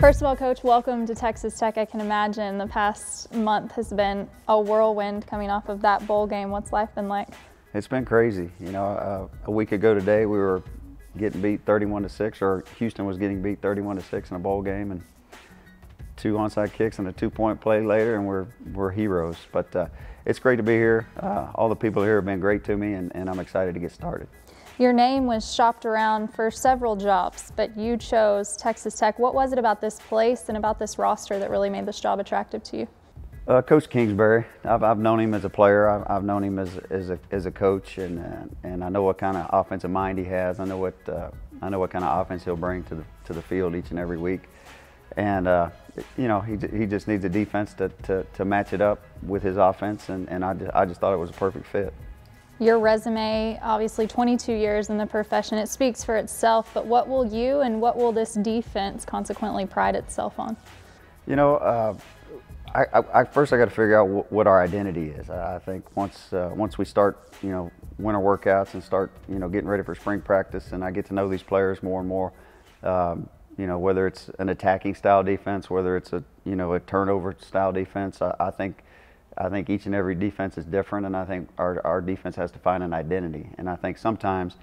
First of all, Coach, welcome to Texas Tech. I can imagine the past month has been a whirlwind coming off of that bowl game. What's life been like? It's been crazy. You know, a week ago today we were getting beat 31-6, or Houston was getting beat 31-6 in a bowl game, and 2 onside kicks and a 2-point play later, and we're heroes. But it's great to be here. All the people here have been great to me, and I'm excited to get started. Your name was shopped around for several jobs, but you chose Texas Tech. What was it about this place and about this roster that really made this job attractive to you? Coach Kingsbury. I've known him as a player. I've known him as a coach, and I know what kind of offensive mind he has. I know what kind of offense he'll bring to the field each and every week. And you know, he just needs a defense to match it up with his offense, and I just thought it was a perfect fit. Your resume, obviously 22 years in the profession, it speaks for itself, but what will you and what will this defense consequently pride itself on? You know, first I got to figure out what our identity is. I think once we start, you know, winter workouts and start, you know, getting ready for spring practice, and I get to know these players more and more, you know, whether it's an attacking style defense, whether it's a turnover style defense, I think each and every defense is different, and I think our defense has to find an identity. And I think sometimes,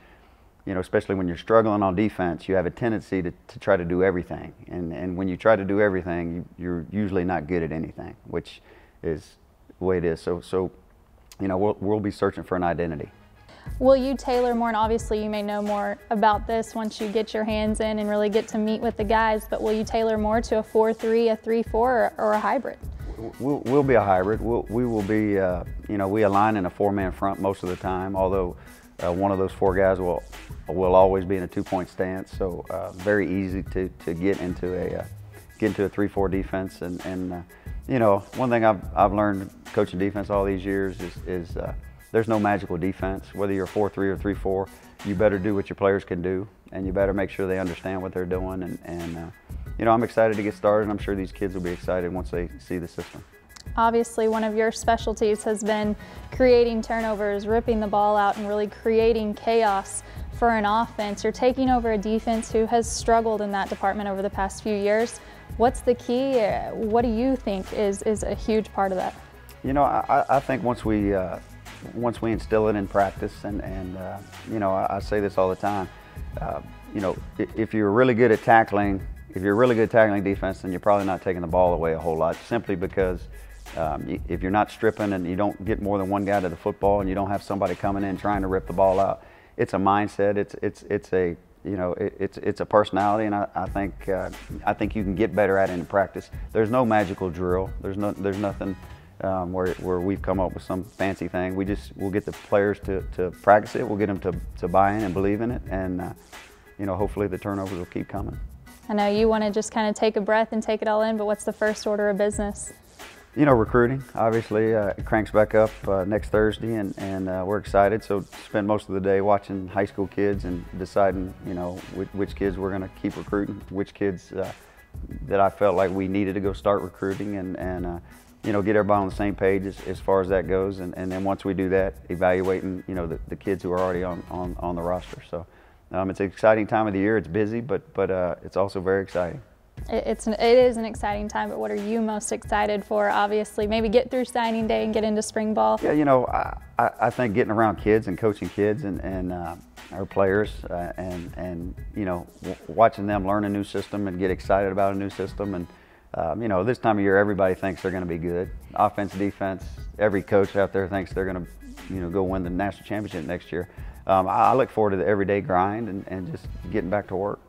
you know, especially when you're struggling on defense, you have a tendency to try to do everything. And when you try to do everything, you're usually not good at anything, which is the way it is. So you know, we'll be searching for an identity. Will you tailor more, and obviously you may know more about this once you get your hands in and really get to meet with the guys, but will you tailor more to a 4-3, a 3-4, or a hybrid? We'll be a hybrid. We will be, you know, we align in a 4-man front most of the time, although one of those 4 guys will always be in a 2-point stance, so very easy to get into a 3-4 defense. And you know, one thing I've learned coaching defense all these years is there's no magical defense. Whether you're 4-3 or 3-4, you better do what your players can do, and you better make sure they understand what they're doing. And you know, I'm excited to get started, and I'm sure these kids will be excited once they see the system. Obviously, one of your specialties has been creating turnovers, ripping the ball out, and really creating chaos for an offense. You're taking over a defense who has struggled in that department over the past few years. What's the key? What do you think is a huge part of that? You know, I think once we instill it in practice, and you know, I say this all the time, you know, if you're really good at tackling, defense, then you're probably not taking the ball away a whole lot, simply because if you're not stripping and you don't get more than one guy to the football, and you don't have somebody coming in trying to rip the ball out, it's a mindset. It's a personality, and I think you can get better at it in practice. There's no magical drill. There's nothing where we've come up with some fancy thing. We'll get the players to practice it. We'll get them to buy in and believe in it, and you know, hopefully the turnovers will keep coming. I know you want to just kind of take a breath and take it all in, but what's the first order of business? You know, recruiting. Obviously, it cranks back up next Thursday, and we're excited. So spend most of the day watching high school kids and deciding, you know, which kids we're going to keep recruiting, which kids that I felt like we needed to go start recruiting, and you know, get everybody on the same page as far as that goes. And then once we do that, evaluating, you know, the kids who are already on the roster. So it's an exciting time of the year. It's busy, but it's also very exciting. It is an exciting time, but what are you most excited for? Obviously, maybe get through signing day and get into spring ball. Yeah, you know, I think getting around kids and coaching kids and our players, and you know, watching them learn a new system and get excited about a new system. And you know, this time of year, everybody thinks they're going to be good. Offense, defense, every coach out there thinks they're going to, you know, go win the national championship next year. I look forward to the everyday grind and just getting back to work.